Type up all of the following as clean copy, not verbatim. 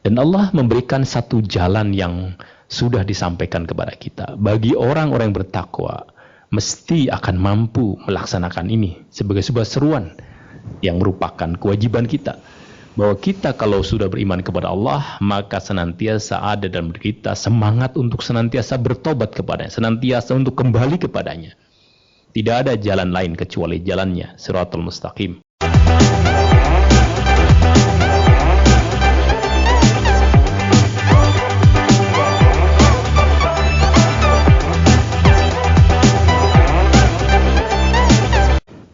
Dan Allah memberikan satu jalan yang sudah disampaikan kepada kita. Bagi orang-orang yang bertakwa, mesti akan mampu melaksanakan ini sebagai sebuah seruan yang merupakan kewajiban kita. Bahwa kita kalau sudah beriman kepada Allah, maka senantiasa ada dalam diri kita semangat untuk senantiasa bertobat kepadanya, senantiasa untuk kembali kepadanya. Tidak ada jalan lain kecuali jalannya, Shiratal Mustaqim.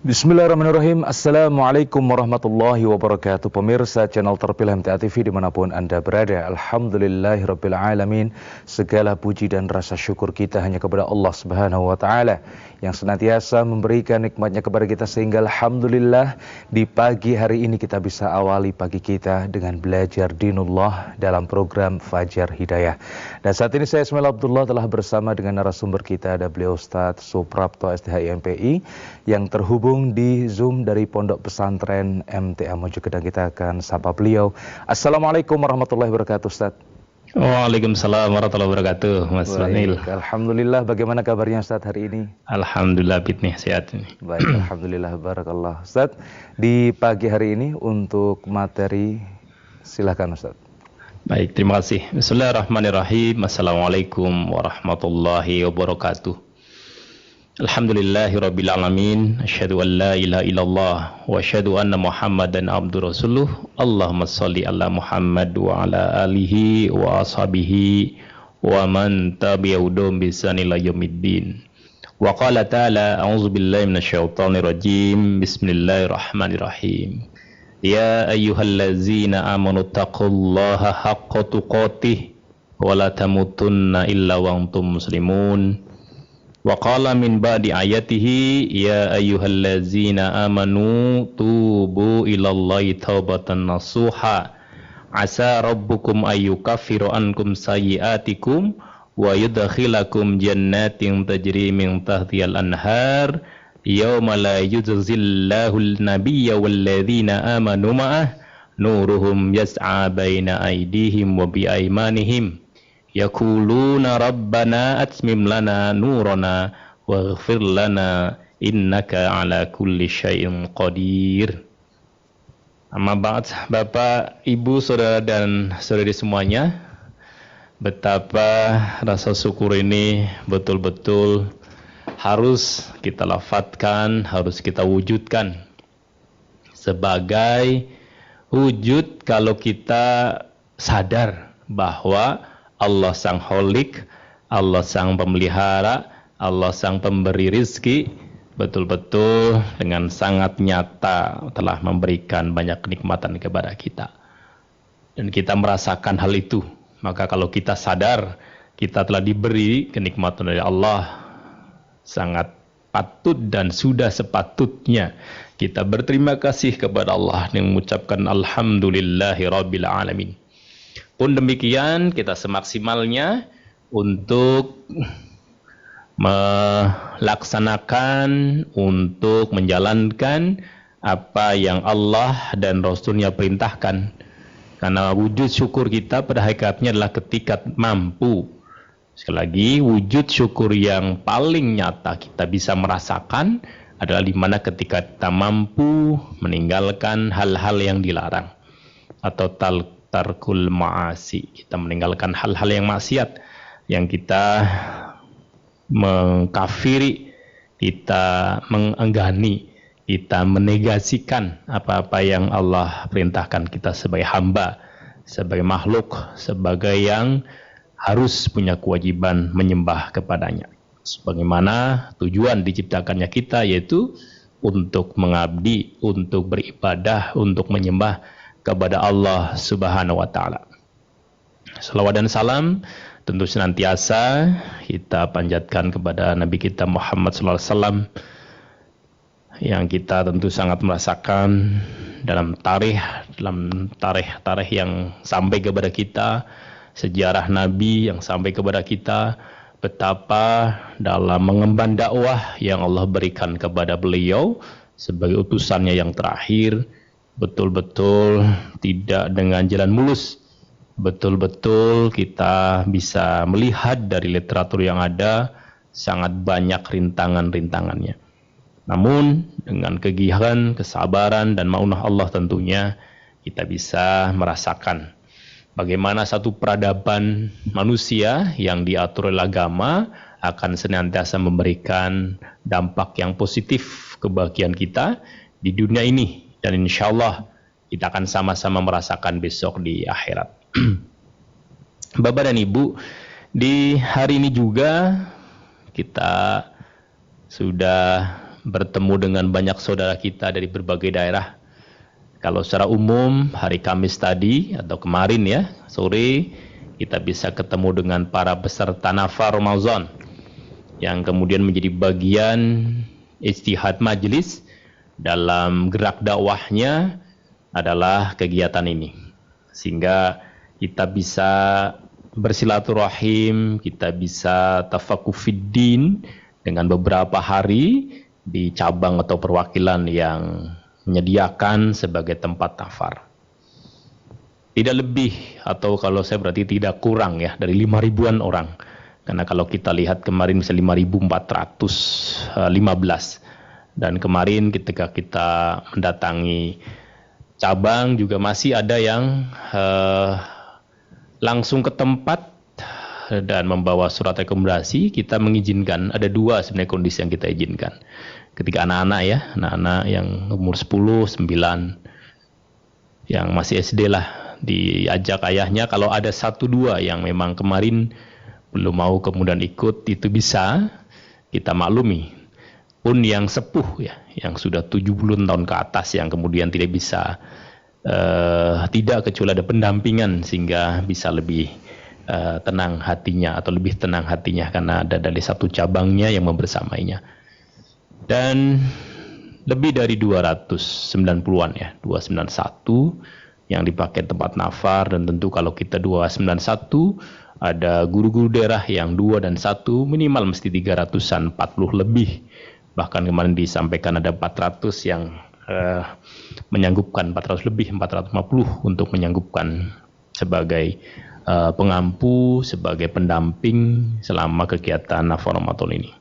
Bismillahirrahmanirrahim. Assalamualaikum warahmatullahi wabarakatuh. Pemirsa channel terpilih MTA TV dimanapun Anda berada, alhamdulillahirrabbilalamin. Segala puji dan rasa syukur kita hanya kepada Allah Subhanahu wa Ta'ala yang senantiasa memberikan nikmatnya kepada kita, sehingga alhamdulillah di pagi hari ini kita bisa awali pagi kita dengan belajar dinullah dalam program Fajar Hidayah. Dan saat ini saya Ismail Abdullah telah bersama dengan narasumber kita, ada beliau Ustadz Suprapto STHI MPI yang terhubung di Zoom dari Pondok Pesantren MTA Mojokedang. Kita akan sapa beliau. Assalamualaikum warahmatullahi wabarakatuh, Ustaz. Waalaikumsalam warahmatullahi wabarakatuh, Mas Fadil. Alhamdulillah, bagaimana kabarnya Ustaz hari ini? Alhamdulillah, bitnih, sehat ini. Baik, alhamdulillah, barakallah. Ustaz, di pagi hari ini untuk materi, silakan Ustaz. Baik, terima kasih. Bismillahirrahmanirrahim. Assalamualaikum warahmatullahi wabarakatuh. Alhamdulillahi rabbil alamin. Asyhadu an la ilaha illallah wa asyhadu anna Muhammadan abdur rasuluh. Allahumma shalli ala Muhammad wa ala alihi wa ashabihi wa man tabi'ahum bi ihsan ila yaumiddin. Wa qala ta'ala a'udzu billahi minasyaitonir rajim. Bismillahirrahmanirrahim. Ya ayyuhallazina amanu taqullaha haqqa tuqatih wa la tamutunna illa wa antum muslimun. Wa qala min ba'di ayatihi ya ayyuhallazina amanu tubu ilallahi taubatan nasuha asa rabbukum ayyukaffiru ankum sayyi'atikum wa yudkhilakum jannatin tajri min tahtihal anhar yawma la yujzillahu an-nabiyya walladzina amanu ma'ah nuruhum yas'a baina aydihim wa bi aymanihim yaquluna rabbana atmim lana nurana waghfir lana innaka ala kulli syai'in qadir. Amma ba'd, Bapak, Ibu, Saudara dan saudari semuanya, betapa rasa syukur ini betul-betul harus kita lafadzkan, harus kita wujudkan sebagai wujud kalau kita sadar bahwa Allah sang Kholik, Allah sang pemelihara, Allah sang pemberi rizki, betul-betul dengan sangat nyata telah memberikan banyak kenikmatan kepada kita. Dan kita merasakan hal itu. Maka kalau kita sadar kita telah diberi kenikmatan dari Allah, sangat patut dan sudah sepatutnya kita berterima kasih kepada Allah dengan mengucapkan alhamdulillahi rabbil alamin. Pun demikian kita semaksimalnya untuk melaksanakan, untuk menjalankan apa yang Allah dan Rasulnya perintahkan. Karena wujud syukur kita pada hakikatnya adalah ketika mampu. Sekali lagi, wujud syukur yang paling nyata kita bisa merasakan adalah di mana ketika kita mampu meninggalkan hal-hal yang dilarang atau tarkul ma'asi, kita meninggalkan hal-hal yang maksiat, yang kita mengkafiri, kita mengenggani, kita menegasikan apa-apa yang Allah perintahkan kita sebagai hamba, sebagai makhluk, sebagai yang harus punya kewajiban menyembah kepadanya. Sebagaimana tujuan diciptakannya kita, yaitu untuk mengabdi, untuk beribadah, untuk menyembah kepada Allah Subhanahu wa Ta'ala. Salawat dan salam tentu senantiasa kita panjatkan kepada Nabi kita Muhammad sallallahu alaihi wasallam, yang kita tentu sangat merasakan dalam tarikh yang sampai kepada kita, sejarah Nabi yang sampai kepada kita, betapa dalam mengemban dakwah yang Allah berikan kepada beliau sebagai utusannya yang terakhir, betul-betul tidak dengan jalan mulus, betul-betul kita bisa melihat dari literatur yang ada sangat banyak rintangan-rintangannya. Namun dengan kegigihan, kesabaran dan maunah Allah tentunya kita bisa merasakan bagaimana satu peradaban manusia yang diatur oleh agama akan senantiasa memberikan dampak yang positif kebahagiaan kita di dunia ini, dan insya Allah kita akan sama-sama merasakan besok di akhirat. Bapak dan Ibu, di hari ini juga kita sudah bertemu dengan banyak saudara kita dari berbagai daerah. Kalau secara umum hari Kamis tadi atau kemarin ya sore kita bisa ketemu dengan para peserta Nafar Ramadan yang kemudian menjadi bagian ijtihad majelis dalam gerak dakwahnya adalah kegiatan ini, sehingga kita bisa bersilaturahim, kita bisa tafakuh fiddin dengan beberapa hari di cabang atau perwakilan yang menyediakan sebagai tempat nafar. Tidak lebih atau kalau saya berarti tidak kurang ya dari 5.000-an orang. Karena kalau kita lihat kemarin bisa 5.415. Dan kemarin ketika kita mendatangi cabang juga masih ada yang langsung ke tempat dan membawa surat rekomendasi. Kita mengizinkan, ada dua sebenarnya kondisi yang kita izinkan. Ketika anak-anak ya, anak-anak yang umur 10, 9, yang masih SD lah, diajak ayahnya. Kalau ada 1-2 yang memang kemarin belum mau kemudian ikut, itu bisa kita maklumi. Pun yang sepuh ya, yang sudah 70 tahun ke atas yang kemudian tidak bisa, tidak kecuali ada pendampingan sehingga bisa lebih tenang hatinya atau lebih tenang hatinya karena ada dari satu cabangnya yang membersamainya. Dan lebih dari 290-an ya, 291 yang dipakai tempat nafar, dan tentu kalau kita 291 ada guru-guru daerah yang 2 dan 1 minimal mesti 340 lebih. Bahkan kemarin disampaikan ada 400 yang menyanggupkan, 400 lebih, 450 untuk menyanggupkan sebagai pengampu, sebagai pendamping selama kegiatan Nafar Ramadan ini.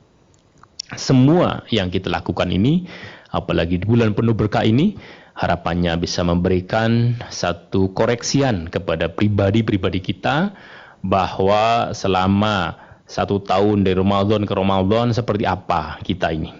Semua yang kita lakukan ini, apalagi di bulan penuh berkah ini, harapannya bisa memberikan satu koreksian kepada pribadi-pribadi kita bahwa selama 1 tahun dari Ramadan ke Ramadan seperti apa kita ini.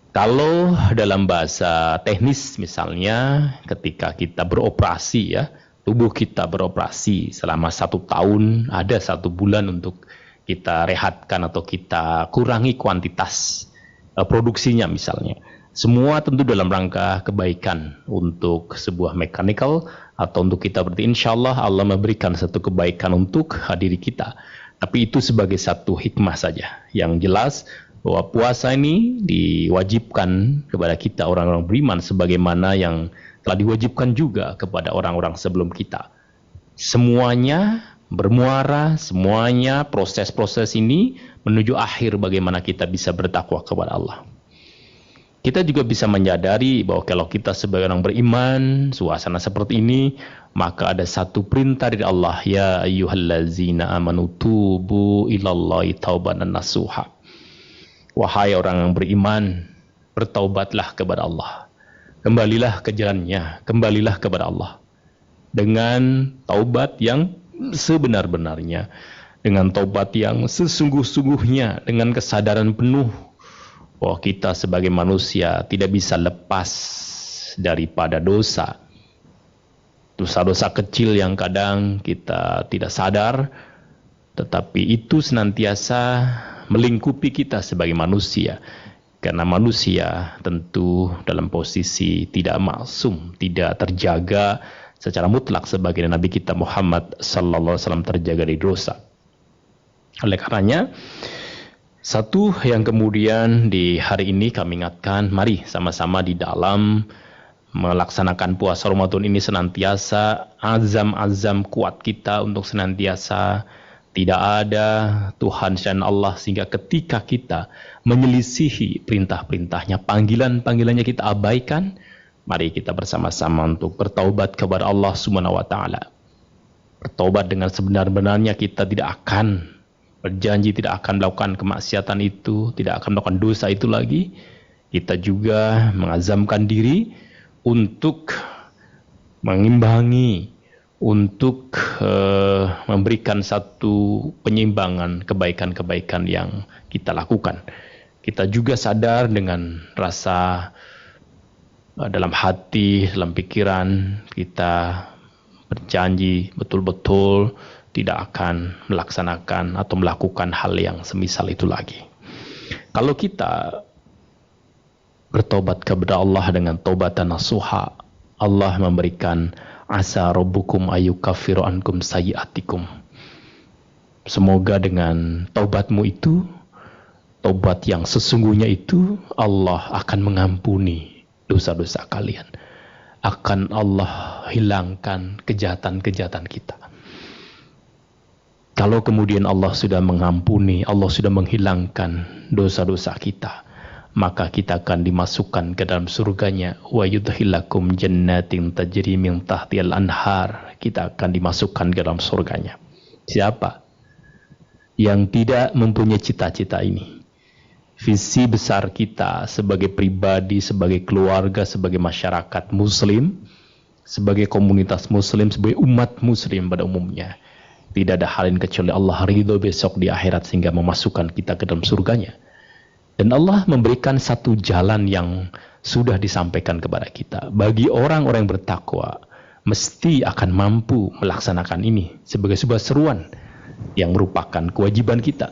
Kalau dalam bahasa teknis misalnya ketika kita beroperasi ya, tubuh kita beroperasi selama 1 tahun, ada 1 bulan untuk kita rehatkan atau kita kurangi kuantitas produksinya misalnya. Semua tentu dalam rangka kebaikan untuk sebuah mechanical atau untuk kita, berarti insya Allah memberikan satu kebaikan untuk diri kita. Tapi itu sebagai satu hikmah saja. Yang jelas bahwa puasa ini diwajibkan kepada kita orang-orang beriman sebagaimana yang telah diwajibkan juga kepada orang-orang sebelum kita. Semuanya bermuara, semuanya proses-proses ini menuju akhir bagaimana kita bisa bertakwa kepada Allah. Kita juga bisa menyadari bahwa kalau kita sebagai orang beriman, suasana seperti ini, maka ada satu perintah dari Allah, ya ayyuhallazina amanu tubu ilallahi taubatan nasuha. Wahai orang yang beriman, bertaubatlah kepada Allah. Kembalilah ke jalannya, kembalilah kepada Allah. Dengan taubat yang sebenar-benarnya, dengan taubat yang sesungguh-sungguhnya, dengan kesadaran penuh bahwa kita sebagai manusia tidak bisa lepas daripada dosa. Dosa-dosa kecil yang kadang kita tidak sadar, tetapi itu senantiasa melingkupi kita sebagai manusia. Karena manusia tentu dalam posisi tidak maksum, tidak terjaga secara mutlak sebagai Nabi kita Muhammad sallallahu alaihi wasallam terjaga dari dosa. Oleh karenanya, satu yang kemudian di hari ini kami ingatkan, mari sama-sama di dalam melaksanakan puasa Ramadan ini senantiasa azam kuat kita untuk senantiasa tidak ada Tuhan selain Allah, sehingga ketika kita menyelisihi perintah-perintahnya, panggilan-panggilannya kita abaikan, mari kita bersama-sama untuk bertaubat kepada Allah Subhanahu wa taala. bertobat dengan sebenar-benarnya, kita tidak akan berjanji tidak akan melakukan kemaksiatan itu, tidak akan melakukan dosa itu lagi. Kita juga mengazamkan diri untuk mengimbangi, untuk memberikan satu penyeimbangan kebaikan-kebaikan yang kita lakukan. Kita juga sadar dengan rasa dalam hati, dalam pikiran, kita berjanji betul-betul tidak akan melaksanakan atau melakukan hal yang semisal itu lagi. Kalau kita bertobat kepada Allah dengan taubatan nasuha, Allah memberikan asa rabbukum ayyukaffiru ankum sayyi'atikum. Semoga dengan taubatmu itu, taubat yang sesungguhnya itu, Allah akan mengampuni dosa-dosa kalian. Akan Allah hilangkan kejahatan-kejahatan kita. Kalau kemudian Allah sudah mengampuni, Allah sudah menghilangkan dosa-dosa kita, maka kita akan dimasukkan ke dalam surganya. Wa yudkhilakum jannatin tajri min tahtihal anhar. Kita akan dimasukkan ke dalam surganya. Siapa yang tidak mempunyai cita-cita ini? Visi besar kita sebagai pribadi, sebagai keluarga, sebagai masyarakat muslim, sebagai komunitas muslim, sebagai umat muslim pada umumnya, tidak ada hal lain kecuali Allah ridho besok di akhirat sehingga memasukkan kita ke dalam surganya. Dan Allah memberikan satu jalan yang sudah disampaikan kepada kita. Bagi orang-orang yang bertakwa, mesti akan mampu melaksanakan ini sebagai sebuah seruan yang merupakan kewajiban kita.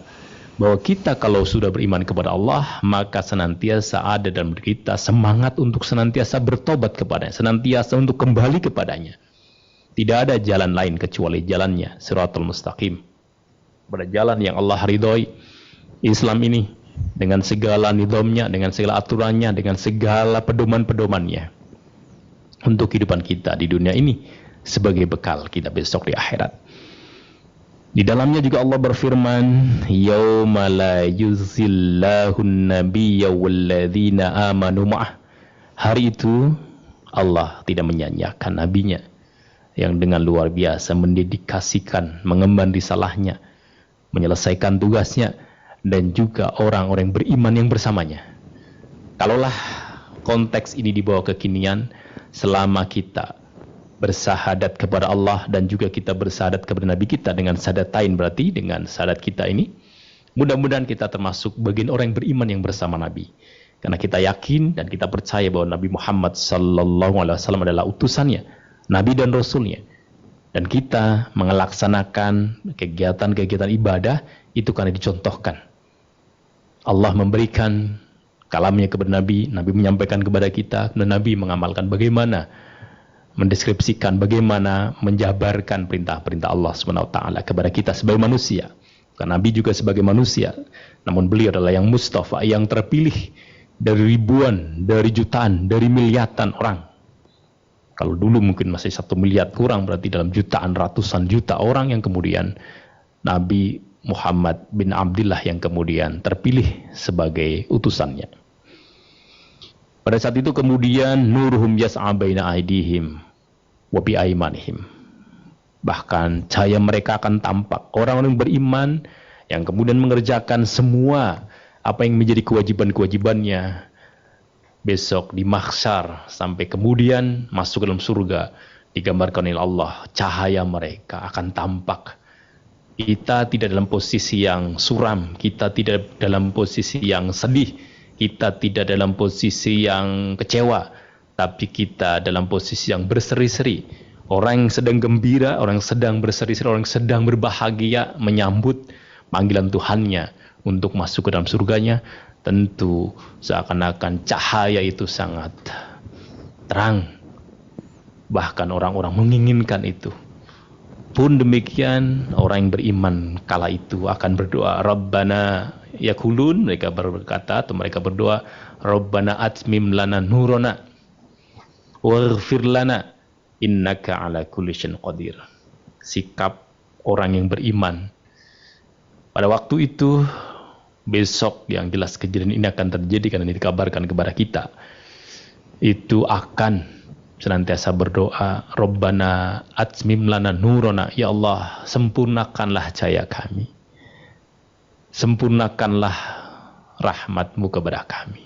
Bahwa kita kalau sudah beriman kepada Allah, maka senantiasa ada dalam diri kita semangat untuk senantiasa bertobat kepadanya, senantiasa untuk kembali kepadanya. Tidak ada jalan lain kecuali jalannya Shiratal Mustaqim. Pada jalan yang Allah ridhoi, Islam ini dengan segala nizamnya, dengan segala aturannya, dengan segala pedoman-pedomannya untuk kehidupan kita di dunia ini sebagai bekal kita besok di akhirat. Di dalamnya juga Allah berfirman, yauma la yuzillahun nabiyya walladzina amanu ma'ah. Hari itu Allah tidak menyanyiakan nabinya yang dengan luar biasa mendedikasikan, mengemban risalahnya, menyelesaikan tugasnya, dan juga orang-orang yang beriman yang bersamanya. Kalaulah konteks ini dibawa kekinian, selama kita bersahadat kepada Allah dan juga kita bersahadat kepada Nabi kita dengan sadatain, berarti dengan syahadat kita ini, mudah-mudahan kita termasuk bagian orang yang beriman yang bersama Nabi. Karena kita yakin dan kita percaya bahwa Nabi Muhammad SAW adalah utusannya, Nabi dan Rasulnya. Dan kita melaksanakan kegiatan-kegiatan ibadah itu karena dicontohkan. Allah memberikan kalamnya kepada Nabi, Nabi menyampaikan kepada kita, dan Nabi mengamalkan bagaimana, mendeskripsikan bagaimana menjabarkan perintah-perintah Allah SWT kepada kita sebagai manusia. Karena Nabi juga sebagai manusia, namun beliau adalah yang mustafa, yang terpilih dari ribuan, dari jutaan, dari miliaran orang. Kalau dulu mungkin masih 1 miliar kurang, berarti dalam jutaan, ratusan juta orang yang kemudian Nabi Muhammad bin Abdullah yang kemudian terpilih sebagai utusannya. Pada saat itu kemudian nuruhum yas'a baina aidihim wa bi aimanihim. Bahkan cahaya mereka akan tampak. Orang-orang beriman yang kemudian mengerjakan semua apa yang menjadi kewajiban-kewajibannya besok di mahsyar sampai kemudian masuk ke dalam surga, digambarkan oleh Allah, cahaya mereka akan tampak. Kita tidak dalam posisi yang suram, kita tidak dalam posisi yang sedih, kita tidak dalam posisi yang kecewa, tapi kita dalam posisi yang berseri-seri. Orang yang sedang gembira, orang yang sedang berseri-seri, orang yang sedang berbahagia menyambut panggilan Tuhannya untuk masuk ke dalam surganya. Tentu seakan-akan cahaya itu sangat terang. Bahkan orang-orang menginginkan itu. Pun demikian orang yang beriman kala itu akan berdoa, Rabbana yakulun, mereka berkata atau mereka berdoa, Rabbana atmim lana nurana waghfir lana innaka ala kulli syai'in qadir. Sikap orang yang beriman pada waktu itu, besok yang jelas kejadian ini akan terjadi karena ini dikabarkan kepada kita, itu akan senantiasa berdoa, Rabbana atmim lana nurona, ya Allah, sempurnakanlah cahaya kami. Sempurnakanlah rahmat-Mu kepada kami.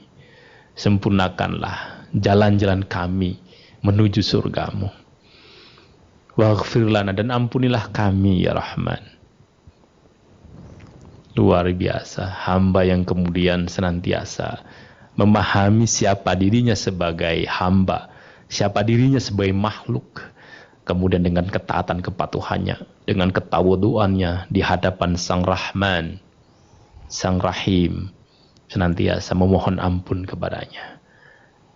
Sempurnakanlah jalan-jalan kami menuju surga-Mu. Waghfir lana, dan ampunilah kami ya Rahman. Luar biasa, hamba yang kemudian senantiasa memahami siapa dirinya sebagai hamba, siapa dirinya sebagai makhluk, kemudian dengan ketaatan kepatuhannya, dengan ketawaduannya di hadapan Sang Rahman, Sang Rahim, senantiasa memohon ampun kepadanya.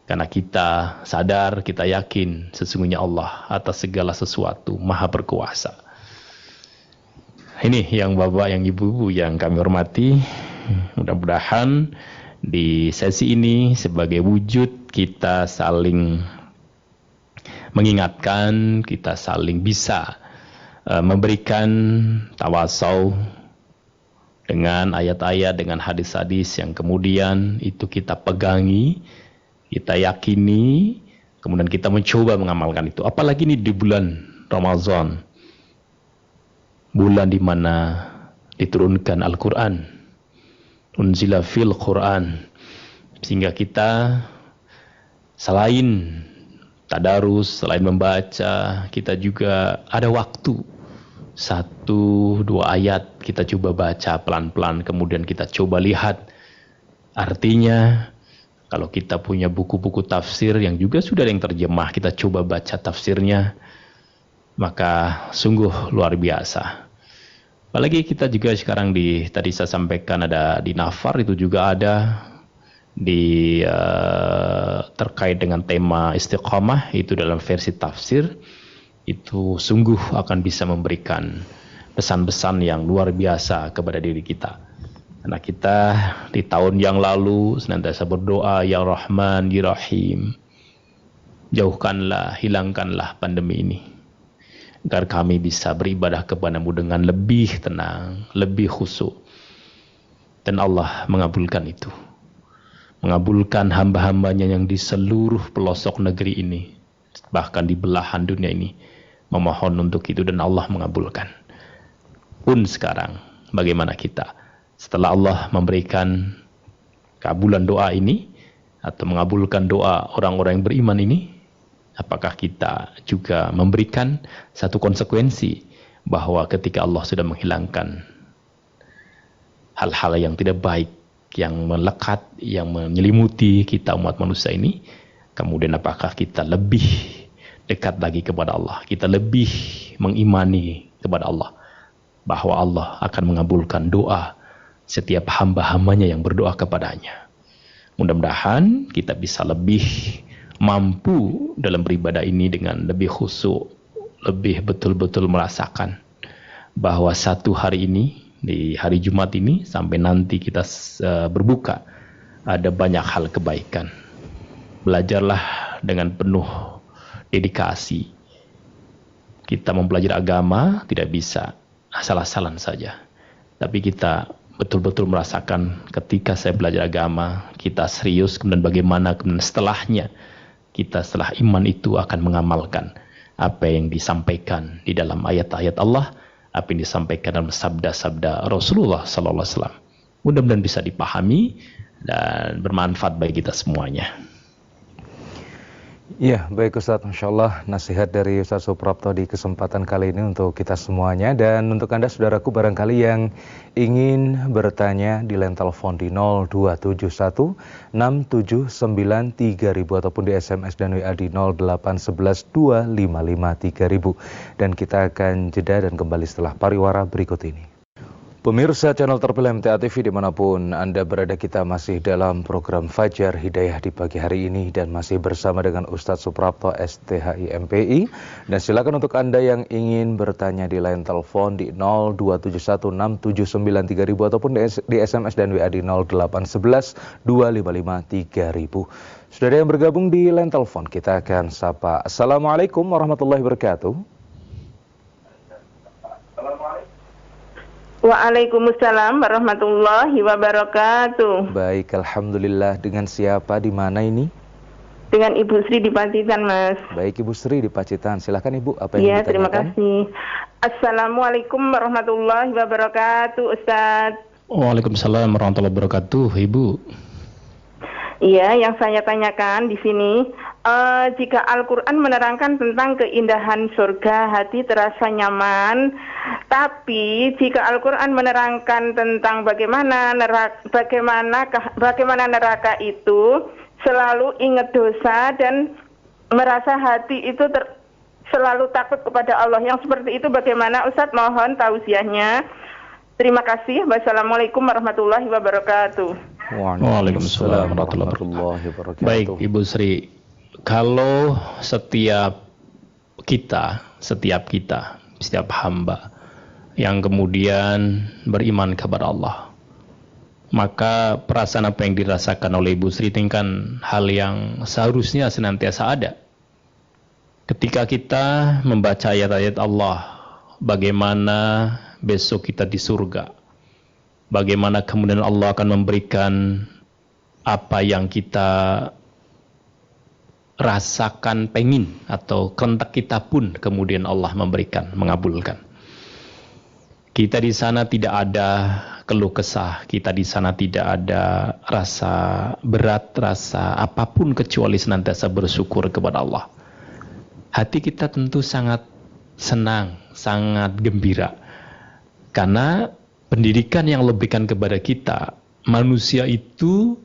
Karena kita sadar, kita yakin sesungguhnya Allah atas segala sesuatu maha berkuasa. Ini yang Bapak, yang Ibu-ibu yang kami hormati, mudah-mudahan di sesi ini sebagai wujud kita saling mengingatkan, kita saling bisa memberikan tawasau dengan ayat-ayat, dengan hadis-hadis yang kemudian itu kita pegangi, kita yakini, kemudian kita mencoba mengamalkan itu. Apalagi ini di bulan Ramadan, bulan di mana diturunkan Al-Quran, unzila fil Quran, sehingga kita selain tadarus, selain membaca, kita juga ada waktu 1-2 ayat kita coba baca pelan-pelan, kemudian kita coba lihat artinya. Kalau kita punya buku-buku tafsir yang juga sudah ada yang terjemah, kita coba baca tafsirnya, maka sungguh luar biasa. Apalagi kita juga sekarang tadi saya sampaikan ada di Nafar, itu juga ada di terkait dengan tema istiqamah, itu dalam versi tafsir, itu sungguh akan bisa memberikan pesan-pesan yang luar biasa kepada diri kita. Karena kita di tahun yang lalu senantiasa berdoa, ya Rahman, ya Rahim, jauhkanlah, hilangkanlah pandemi ini, agar kami bisa beribadah kepada-Mu dengan lebih tenang, lebih khusyuk. Dan Allah mengabulkan itu. Mengabulkan hamba-hambanya yang di seluruh pelosok negeri ini, bahkan di belahan dunia ini, memohon untuk itu dan Allah mengabulkan. Pun sekarang, bagaimana kita? Setelah Allah memberikan kabulan doa ini, atau mengabulkan doa orang-orang yang beriman ini, apakah kita juga memberikan satu konsekuensi bahwa ketika Allah sudah menghilangkan hal-hal yang tidak baik, yang melekat, yang menyelimuti kita umat manusia ini, kemudian apakah kita lebih dekat lagi kepada Allah, kita lebih mengimani kepada Allah, bahwa Allah akan mengabulkan doa setiap hamba-hambanya yang berdoa kepadanya. Mudah-mudahan kita bisa lebih mampu dalam beribadah ini dengan lebih khusyuk, lebih betul-betul merasakan bahwa satu hari ini, di hari Jumat ini sampai nanti kita berbuka, ada banyak hal kebaikan. Belajarlah dengan penuh dedikasi. Kita mempelajari agama tidak bisa asal-asalan saja, tapi kita betul-betul merasakan ketika saya belajar agama, kita serius, kemudian bagaimana kemudian setelahnya kita setelah iman itu akan mengamalkan apa yang disampaikan di dalam ayat-ayat Allah, apa yang disampaikan dalam sabda-sabda Rasulullah sallallahu alaihi wasallam. Mudah-mudahan bisa dipahami dan bermanfaat bagi kita semuanya. Ya, baik Ustaz, Masya Allah nasihat dari Ustaz Suprapto di kesempatan kali ini untuk kita semuanya. Dan untuk Anda saudaraku barangkali yang ingin bertanya di line telepon di 0271 679 3000 ataupun di SMS dan WA di 0811 255 3000. Dan kita akan jeda dan kembali setelah pariwara berikut ini. Pemirsa channel terpilih MTA TV dimanapun Anda berada, kita masih dalam program Fajar Hidayah di pagi hari ini dan masih bersama dengan Ustadz Suprapto STHI MPI. Dan silakan untuk Anda yang ingin bertanya di line telepon di 02716793000 ataupun di SMS dan WA di 0811 255 3000. Sudah ada yang bergabung di line telepon, kita akan sapa. Assalamualaikum warahmatullahi wabarakatuh. Waalaikumsalam warahmatullahi wabarakatuh. Baik, alhamdulillah. Dengan siapa, di mana ini? Dengan Ibu Sri di Pacitan, Mas. Baik, Ibu Sri di Pacitan. Silakan Ibu, apa yang Iya, ditanyakan? terima kasih. Assalamualaikum warahmatullahi wabarakatuh, Ustaz. Waalaikumsalam warahmatullahi wabarakatuh, Ibu. Iya, yang saya tanyakan di sini, jika Al-Quran menerangkan tentang keindahan surga, hati terasa nyaman. Tapi jika Al-Quran menerangkan tentang bagaimana neraka itu, selalu ingat dosa dan merasa hati itu selalu takut kepada Allah. Yang seperti itu bagaimana, Ustadz? Mohon tausiahnya. Terima kasih. Wassalamualaikum warahmatullahi wabarakatuh. Waalaikumsalam warahmatullahi wabarakatuh. Baik, Ibu Sri, kalau setiap hamba yang kemudian beriman kepada Allah, maka perasaan apa yang dirasakan oleh Ibu Sri ini kan hal yang seharusnya senantiasa ada. Ketika kita membaca ayat-ayat Allah, bagaimana besok kita di surga, bagaimana kemudian Allah akan memberikan apa yang kita rasakan pengin atau kehendak kita pun kemudian Allah memberikan, mengabulkan. Kita di sana tidak ada keluh kesah, kita di sana tidak ada rasa berat, rasa apapun kecuali senantiasa bersyukur kepada Allah. Hati kita tentu sangat senang, sangat gembira. Karena pendidikan yang lebihkan kepada kita, manusia itu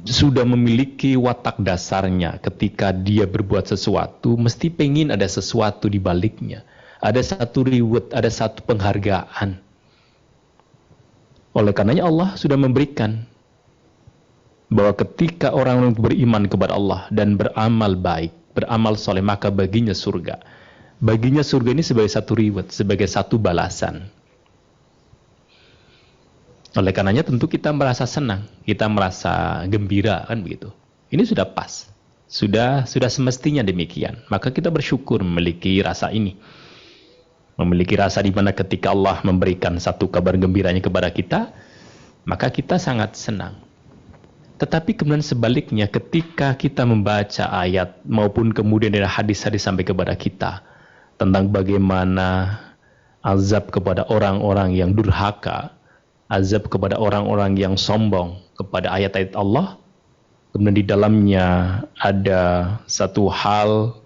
sudah memiliki watak dasarnya ketika dia berbuat sesuatu, mesti pengen ada sesuatu di baliknya. Ada satu reward, ada satu penghargaan. Oleh karenanya Allah sudah memberikan bahwa ketika orang beriman kepada Allah dan beramal baik, beramal soleh, maka baginya surga. Baginya surga ini sebagai satu reward, sebagai satu balasan. Oleh karenanya tentu kita merasa senang, kita merasa gembira, kan begitu. Ini sudah pas, sudah semestinya demikian. Maka kita bersyukur memiliki rasa ini. Memiliki rasa di mana ketika Allah memberikan satu kabar gembiranya kepada kita, maka kita sangat senang. Tetapi kemudian sebaliknya, ketika kita membaca ayat maupun kemudian dari hadis-hadis sampai kepada kita tentang bagaimana azab kepada orang-orang yang durhaka, azab kepada orang-orang yang sombong kepada ayat-ayat Allah, kemudian di dalamnya ada satu hal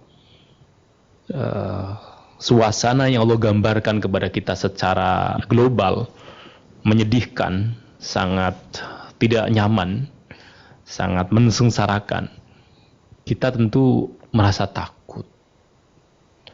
suasana yang Allah gambarkan kepada kita secara global, menyedihkan, sangat tidak nyaman, sangat mensengsarakan. Kita tentu merasa takut.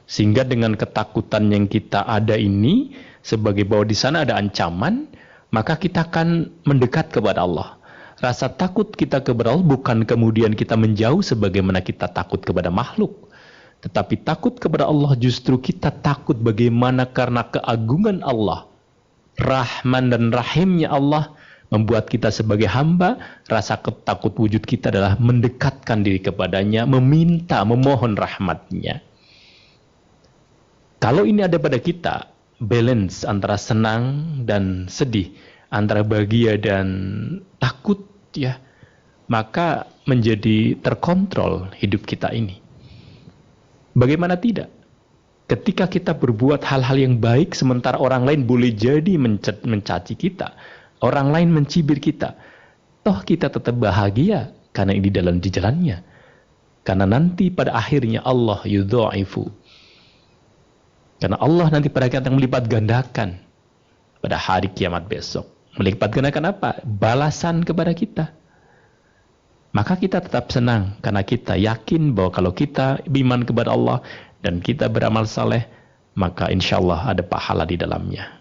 Sehingga dengan ketakutan yang kita ada ini, sebagai bahwa di sana ada ancaman, maka kita akan mendekat kepada Allah. Rasa takut kita kepada Allah bukan kemudian kita menjauh sebagaimana kita takut kepada makhluk. Tetapi takut kepada Allah justru kita takut bagaimana karena keagungan Allah, Rahman dan Rahimnya Allah membuat kita sebagai hamba, rasa takut wujud kita adalah mendekatkan diri kepadanya, meminta, memohon rahmatnya. Kalau ini ada pada kita, balance antara senang dan sedih, antara bahagia dan takut, ya, maka menjadi terkontrol hidup kita ini. Bagaimana tidak? Ketika kita berbuat hal-hal yang baik, sementara orang lain boleh jadi mencaci kita, orang lain mencibir kita, toh kita tetap bahagia karena ini di jalannya. Karena nanti pada akhirnya Allah yudha'ifu. Karena Allah nanti pada akhirnya akan melipat gandakan pada hari kiamat besok. Melipat gandakan apa? Balasan kepada kita. Maka kita tetap senang karena kita yakin bahwa kalau kita beriman kepada Allah dan kita beramal saleh, maka insya Allah ada pahala di dalamnya.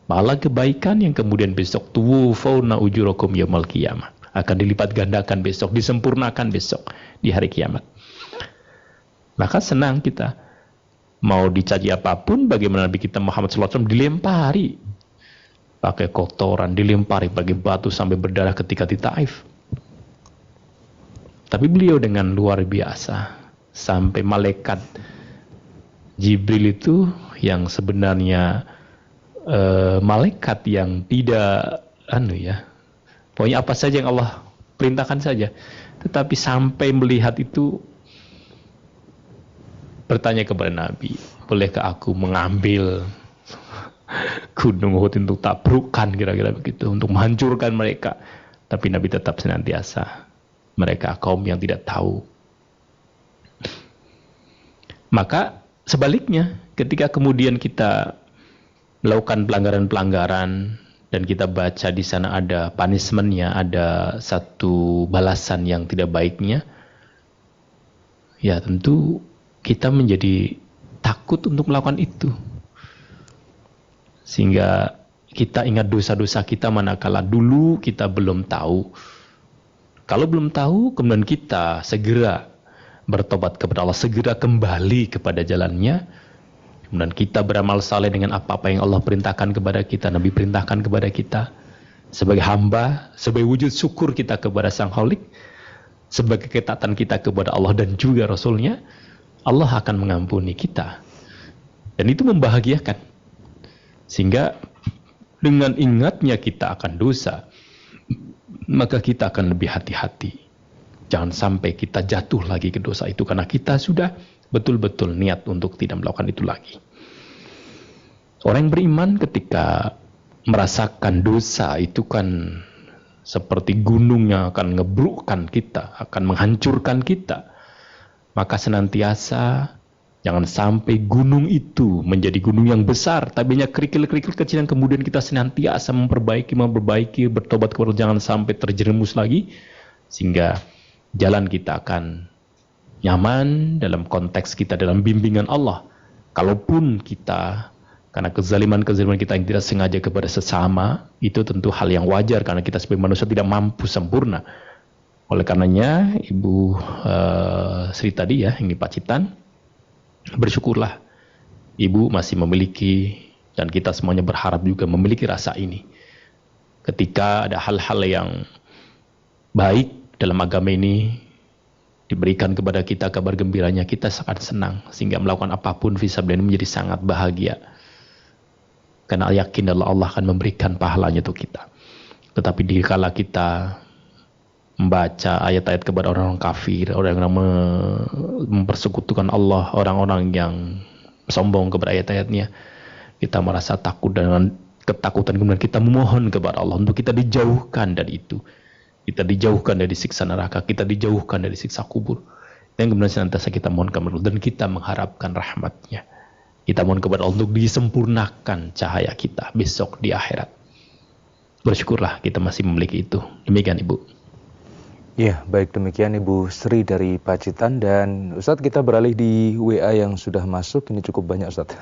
Pahala kebaikan yang kemudian besok tuwufawna ujurakum yaumal qiyamah, akan dilipat gandakan besok, disempurnakan besok di hari kiamat. Maka senang kita. Mau dicaci apapun, bagaimana Nabi kita Muhammad SAW dilempari pakai kotoran, dilempari pakai batu sampai berdarah ketika di Taif. Tapi beliau dengan luar biasa, sampai malaikat Jibril itu yang sebenarnya malaikat yang tidak pokoknya apa saja yang Allah perintahkan saja, Tetapi sampai melihat itu, bertanya kepada Nabi, bolehkah aku mengambil gunung Uhud untuk tabrukkan, kira-kira begitu, untuk menghancurkan mereka. Tapi Nabi tetap senantiasa, mereka kaum yang tidak tahu. Maka sebaliknya, ketika kemudian kita melakukan pelanggaran-pelanggaran dan kita baca di sana ada punishment-nya, ada satu balasan yang tidak baiknya, ya tentu kita menjadi takut untuk melakukan itu. Sehingga kita ingat dosa-dosa kita manakala dulu kita belum tahu. Kalau belum tahu, kemudian kita segera bertobat kepada Allah, segera kembali kepada jalannya. Kemudian kita beramal saleh dengan apa-apa yang Allah perintahkan kepada kita, Nabi perintahkan kepada kita. Sebagai hamba, sebagai wujud syukur kita kepada Sang Khalik, sebagai ketaatan kita kepada Allah dan juga Rasulnya, Allah akan mengampuni kita. Dan itu membahagiakan. Sehingga dengan ingatnya kita akan dosa, maka kita akan lebih hati-hati. Jangan sampai kita jatuh lagi ke dosa itu, karena kita sudah betul-betul niat untuk tidak melakukan itu lagi. Orang yang beriman ketika merasakan dosa itu kan seperti gunung yang akan ngebrukkan kita, akan menghancurkan kita. Maka senantiasa jangan sampai gunung itu menjadi gunung yang besar, tapi hanya kerikil-kerikil kecil yang kemudian kita senantiasa memperbaiki, bertobat kepada Allah, jangan sampai terjerumus lagi, sehingga jalan kita akan nyaman dalam konteks kita, dalam bimbingan Allah. Kalaupun kita, karena kezaliman-kezaliman kita yang tidak sengaja kepada sesama, itu tentu hal yang wajar, karena kita sebagai manusia tidak mampu sempurna. Oleh karenanya, Ibu Sri tadi ya, yang di Pacitan, bersyukurlah Ibu masih memiliki, dan kita semuanya berharap juga memiliki rasa ini. Ketika ada hal-hal yang baik dalam agama ini diberikan kepada kita, kabar gembiranya, kita sangat senang, sehingga melakukan apapun fisabilillah ini menjadi sangat bahagia. Karena yakin Allah akan memberikan pahalanya untuk kita. Tetapi dikala kita membaca ayat-ayat kepada orang-orang kafir, orang yang mempersekutukan Allah, orang-orang yang sombong kepada ayat-ayatnya, kita merasa takut, dengan ketakutan kemudian kita memohon kepada Allah untuk kita dijauhkan dari itu. Kita dijauhkan dari siksa neraka, kita dijauhkan dari siksa kubur. Dan kemudian senantiasa kita mohon kepada Allah dan kita mengharapkan rahmatnya. Kita mohon kepada Allah untuk disempurnakan cahaya kita besok di akhirat. Bersyukurlah kita masih memiliki itu. Demikian Ibu. Ya, baik, demikian Ibu Sri dari Pacitan. Dan Ustadz, kita beralih di WA yang sudah masuk. Ini cukup banyak Ustadz.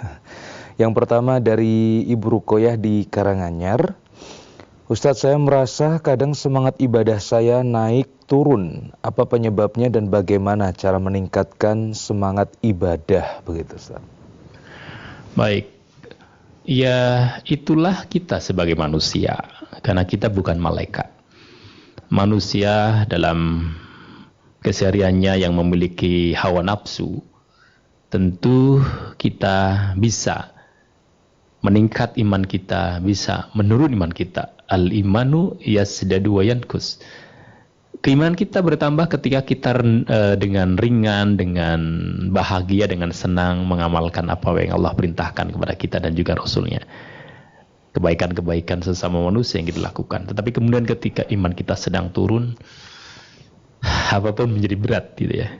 Yang pertama dari Ibu Rukoyah di Karanganyar. Ustadz, saya merasa kadang semangat ibadah saya naik turun. Apa penyebabnya dan bagaimana cara meningkatkan semangat ibadah? Begitu Ustadz. Baik. Ya, itulah kita sebagai manusia. Karena kita bukan malaikat. Manusia dalam kesehariannya yang memiliki hawa nafsu, tentu kita bisa meningkat iman kita, bisa menurun iman kita. Al-imanu yasdadu wa yankus. Keimanan kita bertambah ketika kita dengan ringan, dengan bahagia, dengan senang mengamalkan apa yang Allah perintahkan kepada kita dan juga Rasulnya. Kebaikan-kebaikan sesama manusia yang kita lakukan. Tetapi kemudian ketika iman kita sedang turun, apapun menjadi berat gitu ya.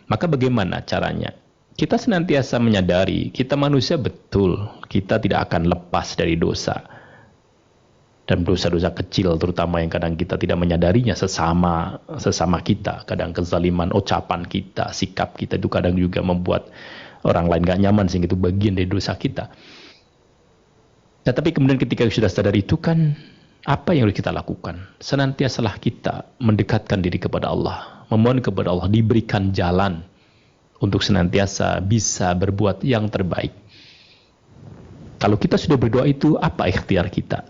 Maka bagaimana caranya? Kita senantiasa menyadari, kita manusia betul, kita tidak akan lepas dari dosa. Dan dosa-dosa kecil terutama yang kadang kita tidak menyadarinya sesama kita. Kadang kezaliman ucapan kita, sikap kita itu kadang juga membuat orang lain gak nyaman, sehingga itu bagian dari dosa kita. Tetapi kemudian ketika sudah sadar itu kan, apa yang harus kita lakukan? Senantiasalah kita mendekatkan diri kepada Allah, memohon kepada Allah, diberikan jalan untuk senantiasa bisa berbuat yang terbaik. Kalau kita sudah berdoa itu, apa ikhtiar kita?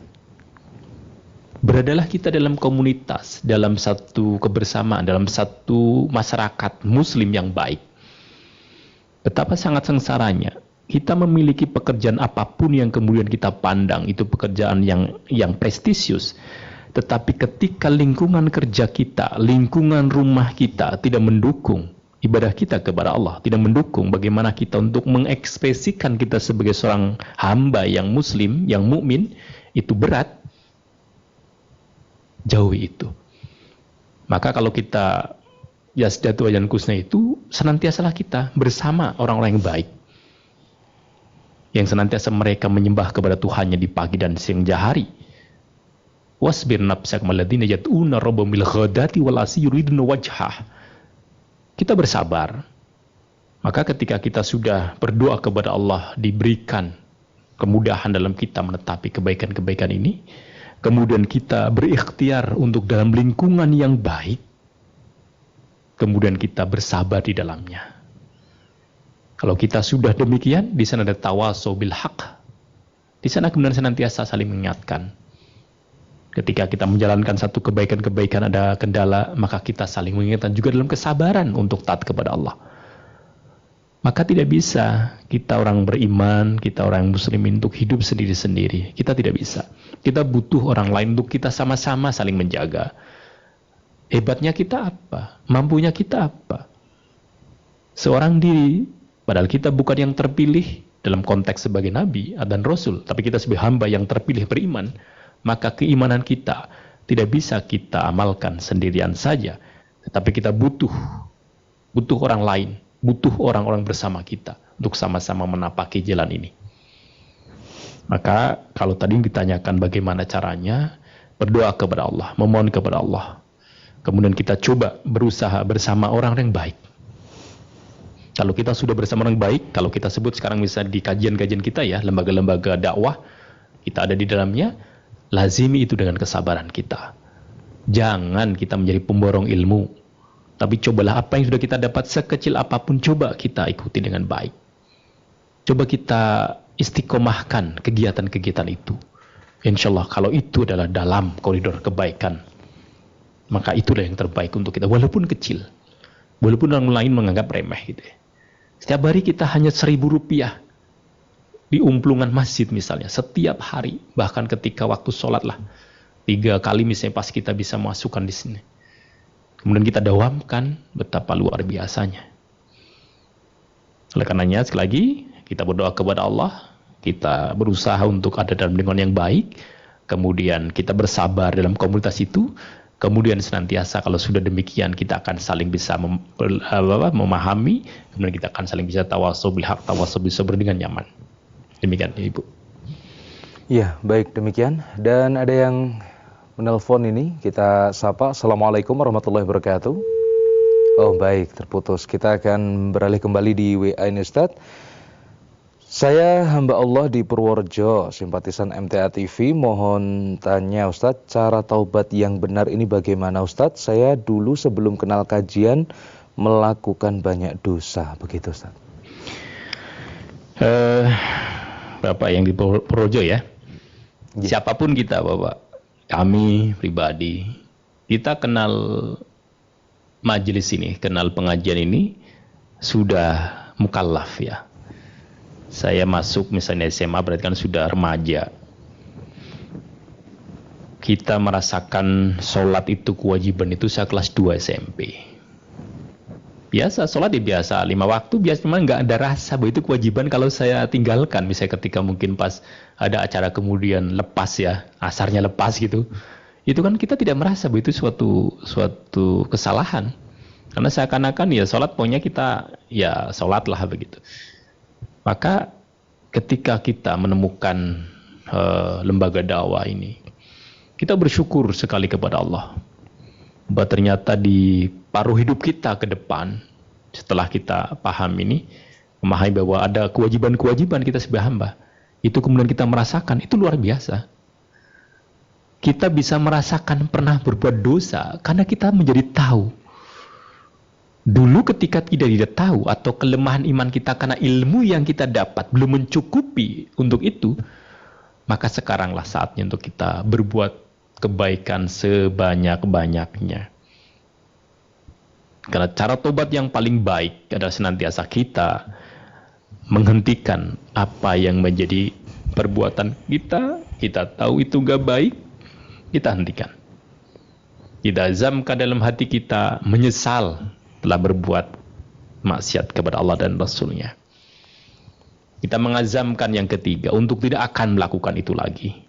Beradalah kita dalam komunitas, dalam satu kebersamaan, dalam satu masyarakat muslim yang baik. Betapa sangat sengsaranya kita memiliki pekerjaan apapun yang kemudian kita pandang itu pekerjaan yang prestisius, Tetapi ketika lingkungan kerja kita, lingkungan rumah kita tidak mendukung ibadah kita kepada Allah, tidak mendukung bagaimana kita untuk mengekspresikan kita sebagai seorang hamba yang muslim, yang mukmin, itu berat. Jauhi itu. Maka kalau kita yasdatu wajan kusna itu, senantiasalah kita bersama orang-orang yang baik, yang senantiasa mereka menyembah kepada Tuhannya di pagi dan siang hari. Wasbir nafsak maladina yat'una rabbahum bil ghadati wal asyi yuriduna wajhah. Kita bersabar. Maka ketika kita sudah berdoa kepada Allah, diberikan kemudahan dalam kita menetapi kebaikan-kebaikan ini, kemudian kita berikhtiar untuk dalam lingkungan yang baik, kemudian kita bersabar di dalamnya. Kalau kita sudah demikian, di sana ada tawasau bil haq. Di sana kemudian senantiasa saling mengingatkan. Ketika kita menjalankan satu kebaikan-kebaikan ada kendala, maka kita saling mengingatkan juga dalam kesabaran untuk taat kepada Allah. Maka tidak bisa kita orang beriman, kita orang muslim untuk hidup sendiri-sendiri. Kita tidak bisa. Kita butuh orang lain untuk kita sama-sama saling menjaga. Hebatnya kita apa? Mampunya kita apa? Seorang diri, padahal kita bukan yang terpilih dalam konteks sebagai nabi dan rasul, tapi kita sebagai hamba yang terpilih beriman. Maka keimanan kita tidak bisa kita amalkan sendirian saja, tetapi kita butuh orang lain, butuh orang-orang bersama kita untuk sama-sama menapaki jalan ini. Maka kalau tadi ditanyakan bagaimana caranya, berdoa kepada Allah, memohon kepada Allah. Kemudian kita coba berusaha bersama orang yang baik. Kalau kita sudah bersama orang baik, kalau kita sebut sekarang misalnya di kajian-kajian kita ya, lembaga-lembaga dakwah, kita ada di dalamnya, lazimi itu dengan kesabaran kita. Jangan kita menjadi pemborong ilmu, tapi cobalah apa yang sudah kita dapat sekecil apapun, coba kita ikuti dengan baik. Coba kita istiqomahkan kegiatan-kegiatan itu. Insya Allah kalau itu adalah dalam koridor kebaikan, maka itulah yang terbaik untuk kita, walaupun kecil, walaupun orang lain menganggap remeh gitu ya. Setiap hari kita hanya 1.000 rupiah di umplungan masjid misalnya, setiap hari, bahkan ketika waktu sholat lah, 3 kali misalnya pas kita bisa masukkan di sini. Kemudian kita dawamkan, betapa luar biasanya. Oleh karenanya sekali lagi, kita berdoa kepada Allah, kita berusaha untuk ada dalam lingkungan yang baik, kemudian kita bersabar dalam komunitas itu, kemudian senantiasa kalau sudah demikian kita akan saling bisa memahami, kemudian kita akan saling bisa tawasau bil haq, tawasau bis sabr dengan nyaman. Demikian Ibu. Ya, baik demikian. Dan ada yang menelpon ini, kita sapa. Assalamualaikum warahmatullahi wabarakatuh. Oh baik, terputus. Kita akan beralih kembali di WA ini Ustaz. Saya hamba Allah di Purworejo, simpatisan MTA TV. Mohon tanya Ustaz, cara taubat yang benar ini bagaimana Ustaz? Saya dulu sebelum kenal kajian melakukan banyak dosa, begitu Ustaz. Bapak yang di Purworejo ya. Siapapun kita Bapak, kami pribadi, kita kenal majelis ini, kenal pengajian ini sudah mukallaf ya. Saya masuk misalnya SMA berarti kan sudah remaja. Kita merasakan sholat itu kewajiban itu saya kelas 2 SMP. Biasa, sholat ya biasa, 5 waktu biasa, cuma nggak ada rasa bahwa itu kewajiban kalau saya tinggalkan. Misalnya ketika mungkin pas ada acara kemudian lepas ya, asarnya lepas gitu. Itu kan kita tidak merasa bahwa itu suatu kesalahan. Karena seakan-akan ya sholat pokoknya kita ya sholat lah begitu. Maka ketika kita menemukan lembaga dakwah ini, kita bersyukur sekali kepada Allah. Bahwa ternyata di paruh hidup kita ke depan, setelah kita paham ini, memahami bahwa ada kewajiban-kewajiban kita sebagai hamba, itu kemudian kita merasakan, itu luar biasa. Kita bisa merasakan pernah berbuat dosa, karena kita menjadi tahu. Dulu ketika tidak tahu, atau kelemahan iman kita karena ilmu yang kita dapat belum mencukupi untuk itu, maka sekaranglah saatnya untuk kita berbuat kebaikan sebanyak-banyaknya. Karena cara tobat yang paling baik adalah senantiasa kita menghentikan apa yang menjadi perbuatan kita tahu itu gak baik, kita hentikan. Kita azamkan dalam hati kita menyesal telah berbuat maksiat kepada Allah dan Rasul-Nya. Kita mengazamkan yang ketiga untuk tidak akan melakukan itu lagi.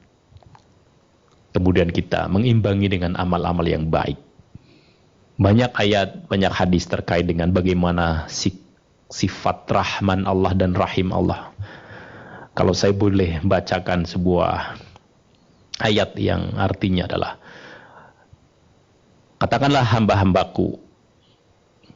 Kemudian kita mengimbangi dengan amal-amal yang baik. Banyak ayat, banyak hadis terkait dengan bagaimana sifat Rahman Allah dan Rahim Allah. Kalau saya boleh bacakan sebuah ayat yang artinya adalah, katakanlah hamba-hambaku,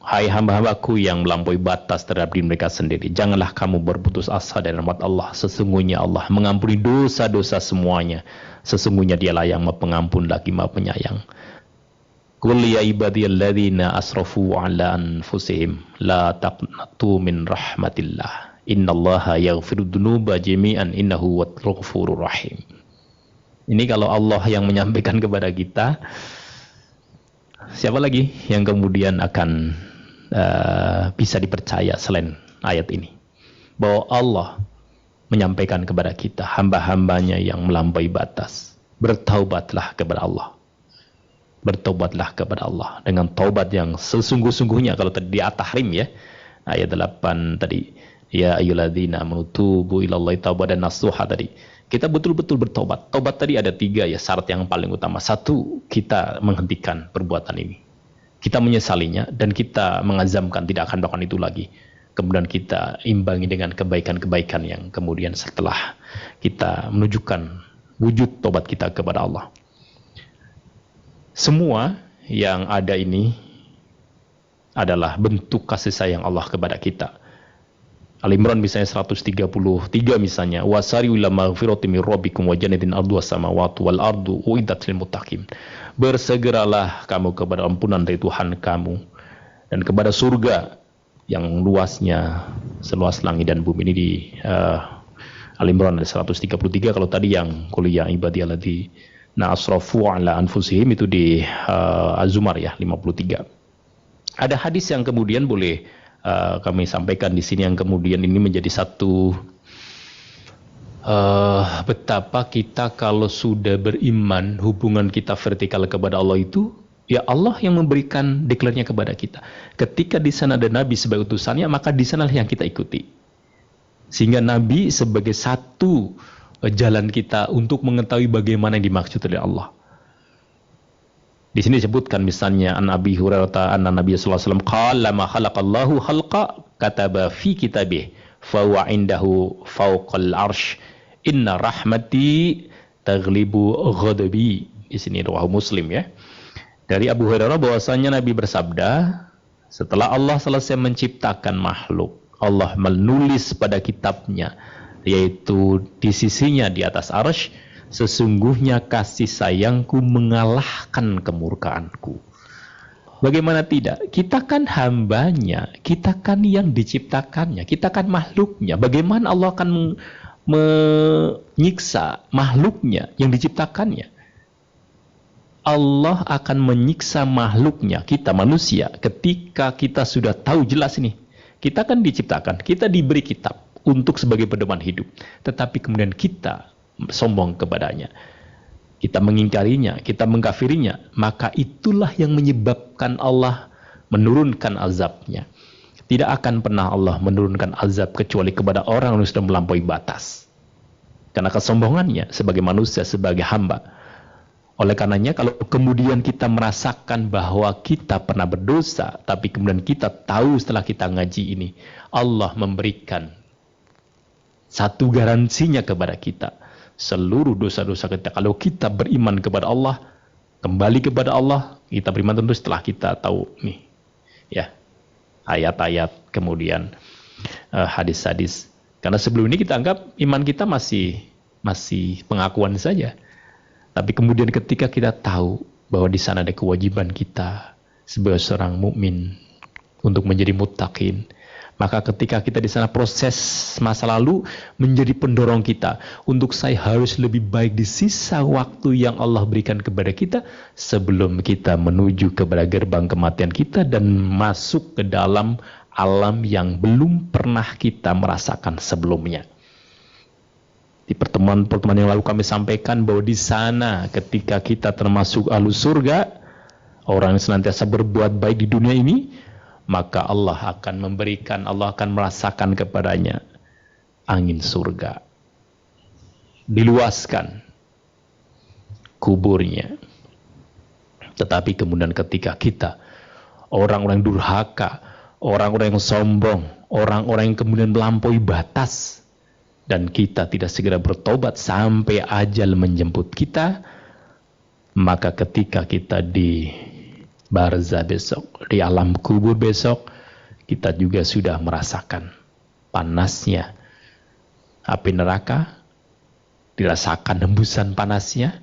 hai hamba-hambaku yang melampaui batas terhadap diri mereka sendiri, janganlah kamu berputus asa dari rahmat Allah. Sesungguhnya Allah mengampuni dosa-dosa semuanya. Sesungguhnya Dialah yang Maha Pengampun lagi Maha Penyayang. Qul ya ibadiyalladzina asrafu ala anfusihim la taqnatu min rahmatillah. Innallaha yaghfiru dzunuba jami'an innahu huwal ghafurur rahim. Ini kalau Allah yang menyampaikan kepada kita, siapa lagi yang kemudian akan bisa dipercaya selain ayat ini? Bahwa Allah menyampaikan kepada kita, hamba-hambanya yang melampaui batas, bertaubatlah kepada Allah. Bertobatlah kepada Allah dengan taubat yang sesungguh-sungguhnya. Kalau tadi di At-Tahrim ya, ayat 8 tadi, ya ayyuhalladzina amanu tubu ilallahi taubatan nasuha tadi. Kita betul-betul bertobat. Tobat tadi ada 3 ya, syarat yang paling utama. 1, kita menghentikan perbuatan ini. Kita menyesalinya dan kita mengazamkan tidak akan melakukan itu lagi. Kemudian kita imbangi dengan kebaikan-kebaikan yang kemudian setelah kita menunjukkan wujud tobat kita kepada Allah. Semua yang ada ini adalah bentuk kasih sayang Allah kepada kita. Al-Imran misalnya 133 misalnya, wasari'u ila maghfirati min rabbikum wa jannatin arduha samawati wal ardu uiddat lil muttaqin. Bersegeralah kamu kepada ampunan dari Tuhan kamu dan kepada surga yang luasnya seluas langit dan bumi. Ini di Al-Imran 133. Kalau tadi yang qul ya ibadiyalladzina asrafu ala anfusihim itu di Az-Zumar ya 53. Ada hadis yang kemudian boleh kami sampaikan di sini yang kemudian ini menjadi satu betapa kita kalau sudah beriman, hubungan kita vertikal kepada Allah itu ya Allah yang memberikan deklarnya kepada kita. Ketika di sana ada Nabi sebagai utusannya, maka di sanalah yang kita ikuti. Sehingga Nabi sebagai satu jalan kita untuk mengetahui bagaimana yang dimaksud oleh Allah. Di sini disebutkan misalnya an Abi Hurairah anna Nabi sallallahu alaihi wasallam qala ma khalaqallahu khalqa kataba fi kitabih fa huwa indahu fawqal arsh inna rahmati taghlibu ghadabi. Di sini riwayat Muslim ya. Dari Abu Hurairah bahwasanya Nabi bersabda, setelah Allah selesai menciptakan makhluk, Allah menulis pada kitabnya, yaitu di sisinya di atas arsy, sesungguhnya kasih sayangku mengalahkan kemurkaanku. Bagaimana tidak? Kita kan hambanya, kita kan yang diciptakannya, kita kan makhluknya. Bagaimana Allah akan menyiksa makhluknya yang diciptakannya? Allah akan menyiksa makhluknya, kita manusia, ketika kita sudah tahu jelas ini. Kita kan diciptakan, kita diberi kitab untuk sebagai pedoman hidup. Tetapi kemudian kita sombong kepadanya. Kita mengingkarinya, kita mengkafirinya. Maka itulah yang menyebabkan Allah menurunkan azabnya. Tidak akan pernah Allah menurunkan azab kecuali kepada orang yang sudah melampaui batas. Karena kesombongannya sebagai manusia, sebagai hamba. Oleh karenanya kalau kemudian kita merasakan bahwa kita pernah berdosa, tapi kemudian kita tahu setelah kita ngaji ini, Allah memberikan satu garansinya kepada kita. Seluruh dosa-dosa kita, kalau kita beriman kepada Allah, kembali kepada Allah, kita beriman tentu setelah kita tahu nih, ya ayat-ayat, kemudian hadis-hadis. Karena sebelum ini kita anggap iman kita masih pengakuan saja. Tapi kemudian ketika kita tahu bahwa di sana ada kewajiban kita sebagai seorang mukmin untuk menjadi muttaqin, maka ketika kita di sana proses masa lalu menjadi pendorong kita untuk saya harus lebih baik di sisa waktu yang Allah berikan kepada kita sebelum kita menuju kepada gerbang kematian kita dan masuk ke dalam alam yang belum pernah kita merasakan sebelumnya. Di pertemuan-pertemuan yang lalu kami sampaikan bahwa di sana ketika kita termasuk ahlu surga, orang yang senantiasa berbuat baik di dunia ini, maka Allah akan merasakan kepadanya angin surga. Diluaskan kuburnya. Tetapi kemudian ketika kita, orang-orang durhaka, orang-orang yang sombong, orang-orang yang kemudian melampaui batas, dan kita tidak segera bertobat sampai ajal menjemput kita, maka ketika kita di barzah besok, di alam kubur besok, kita juga sudah merasakan panasnya api neraka, dirasakan hembusan panasnya.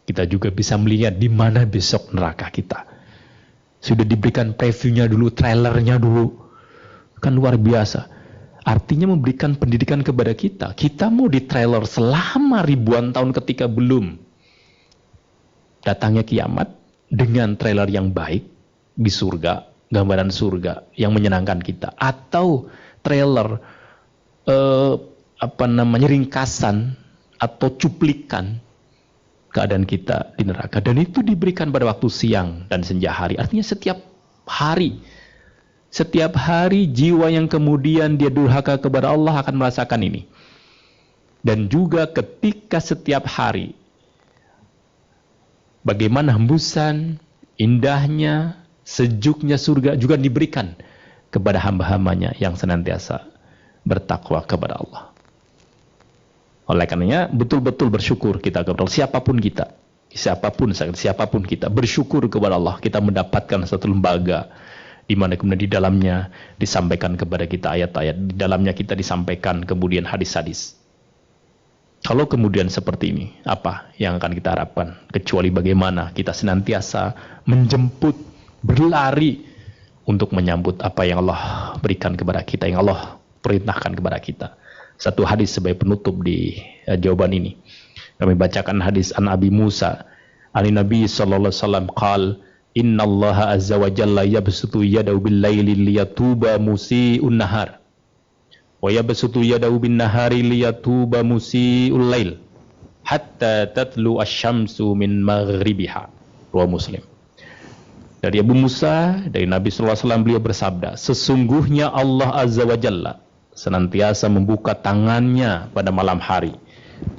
Kita juga bisa melihat di mana besok neraka kita. Sudah diberikan previewnya dulu, trailernya dulu, kan luar biasa. Artinya memberikan pendidikan kepada kita. Kita mau di trailer selama ribuan tahun ketika belum datangnya kiamat, dengan trailer yang baik di surga, gambaran surga yang menyenangkan kita, atau trailer ringkasan atau cuplikan keadaan kita di neraka, dan itu diberikan pada waktu siang dan senja hari. Artinya setiap hari jiwa yang kemudian dia durhaka kepada Allah akan merasakan ini. Dan juga ketika setiap hari bagaimana hembusan, indahnya, sejuknya surga juga diberikan kepada hamba-hambanya yang senantiasa bertakwa kepada Allah. Oleh karenanya betul-betul bersyukur kita kepada Allah, siapapun kita bersyukur kepada Allah. Kita mendapatkan satu lembaga di mana kemudian di dalamnya disampaikan kepada kita ayat-ayat, di dalamnya kita disampaikan kemudian hadis-hadis. Kalau kemudian seperti ini, apa yang akan kita harapkan? Kecuali bagaimana kita senantiasa menjemput, berlari untuk menyambut apa yang Allah berikan kepada kita, yang Allah perintahkan kepada kita. Satu hadis sebagai penutup di jawaban ini. Kami bacakan hadis an Abi Musa, an Nabi sallallahu alaihi wasallam qala, "Inna Allah azza wa jalla yabsutu yadahu bil laili liyatuba musii'un nahar. Wa yabsutu yadahu bin nahari liyatuba musii'ul lail hatta tatlu asy-syamsu min maghribiha." Riwayat Muslim. Dari Abu Musa, dari Nabi sallallahu alaihi wasallam, beliau bersabda, sesungguhnya Allah azza wa jalla senantiasa membuka tangannya pada malam hari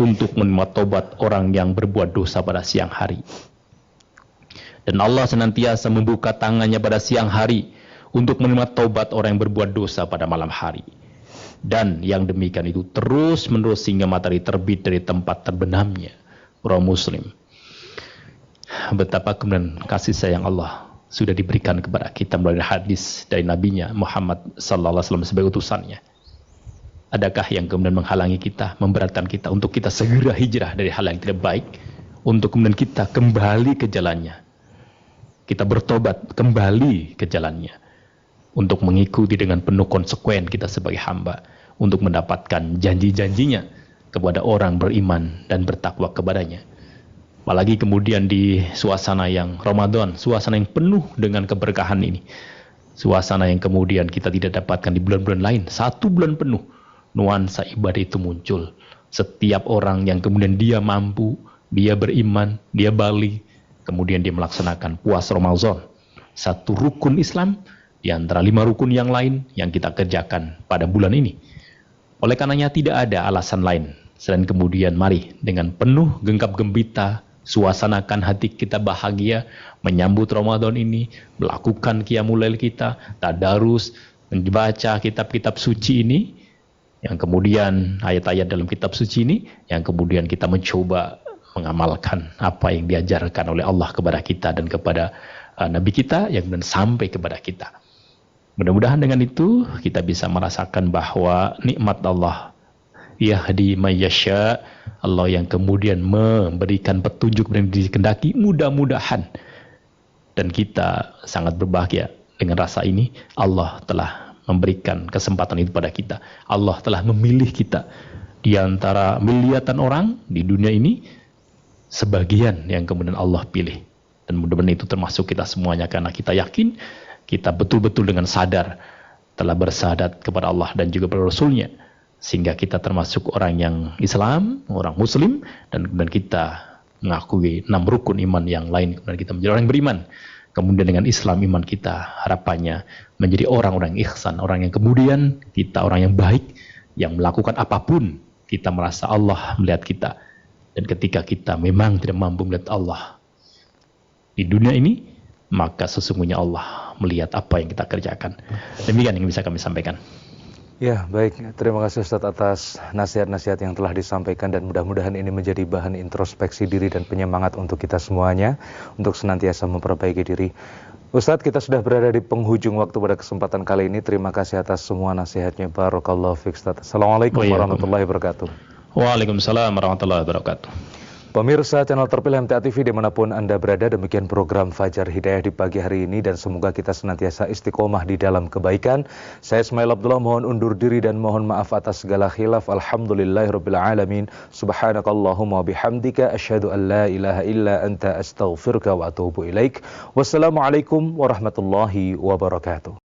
untuk menerima tobat orang yang berbuat dosa pada siang hari. Dan Allah senantiasa membuka tangannya pada siang hari untuk menerima tobat orang yang berbuat dosa pada malam hari. Dan yang demikian itu terus menerus hingga matahari terbit dari tempat terbenamnya. Riwayat Muslim. Betapa kemudian kasih sayang Allah sudah diberikan kepada kita melalui hadis dari nabinya Muhammad sallallahu alaihi wasallam sebagai utusannya. Adakah yang kemudian menghalangi kita, memberatkan kita untuk kita segera hijrah dari hal yang tidak baik, untuk kemudian kita kembali ke jalannya, kita bertobat kembali ke jalannya, untuk mengikuti dengan penuh konsekuen kita sebagai hamba, untuk mendapatkan janji-janjinya kepada orang beriman dan bertakwa kepadanya. Apalagi kemudian di suasana yang Ramadan, suasana yang penuh dengan keberkahan ini, suasana yang kemudian kita tidak dapatkan di bulan-bulan lain. 1 bulan penuh nuansa ibadah itu muncul. Setiap orang yang kemudian dia mampu, dia beriman, dia balik, kemudian dia melaksanakan puasa Ramadan, satu rukun Islam di antara 5 rukun yang lain yang kita kerjakan pada bulan ini. Oleh karenanya tidak ada alasan lain selain kemudian mari dengan penuh genggam gembita, suasanakan hati kita bahagia menyambut Ramadan ini, melakukan qiyamul lail kita, tadarus, membaca kitab-kitab suci ini, yang kemudian ayat-ayat dalam kitab suci ini, yang kemudian kita mencoba mengamalkan apa yang diajarkan oleh Allah kepada kita dan kepada Nabi kita, yang kemudian sampai kepada kita. Mudah-mudahan dengan itu kita bisa merasakan bahwa nikmat Allah, yahdi may yasha, Allah yang kemudian memberikan petunjuk dan dikehendaki, mudah-mudahan. Dan kita sangat berbahagia dengan rasa ini. Allah telah memberikan kesempatan itu pada kita. Allah telah memilih kita di antara miliaran orang di dunia ini, sebagian yang kemudian Allah pilih. Dan mudah-mudahan itu termasuk kita semuanya, karena kita yakin, kita betul-betul dengan sadar telah bersyahadat kepada Allah dan juga kepada Rasulnya, sehingga kita termasuk orang yang Islam, orang Muslim, dan kemudian kita mengakui 6 rukun iman yang lain, kemudian kita menjadi orang yang beriman. Kemudian dengan Islam iman kita, harapannya menjadi orang-orang yang ihsan, orang yang kemudian kita orang yang baik, yang melakukan apapun, kita merasa Allah melihat kita. Dan ketika kita memang tidak mampu melihat Allah di dunia ini, maka sesungguhnya Allah melihat apa yang kita kerjakan. Demikian yang bisa kami sampaikan. Ya, baik. Terima kasih Ustadz atas nasihat-nasihat yang telah disampaikan dan mudah-mudahan ini menjadi bahan introspeksi diri dan penyemangat untuk kita semuanya untuk senantiasa memperbaiki diri. Ustadz, kita sudah berada di penghujung waktu pada kesempatan kali ini. Terima kasih atas semua nasihatnya. Barakallahu fiik, Ustadz. Assalamualaikum warahmatullahi wabarakatuh. Waalaikumsalam warahmatullahi wabarakatuh. Pemirsa channel terpilih MTA TV dimanapun Anda berada, demikian program Fajar Hidayah di pagi hari ini dan semoga kita senantiasa istiqomah di dalam kebaikan. Saya Ismail Abdullah mohon undur diri dan mohon maaf atas segala khilaf. Alhamdulillahirabbil alamin. Subhanakallahumma bihamdika asyhadu an la ilaha illa anta astaghfiruka wa atubu ilaik. Wassalamualaikum warahmatullahi wabarakatuh.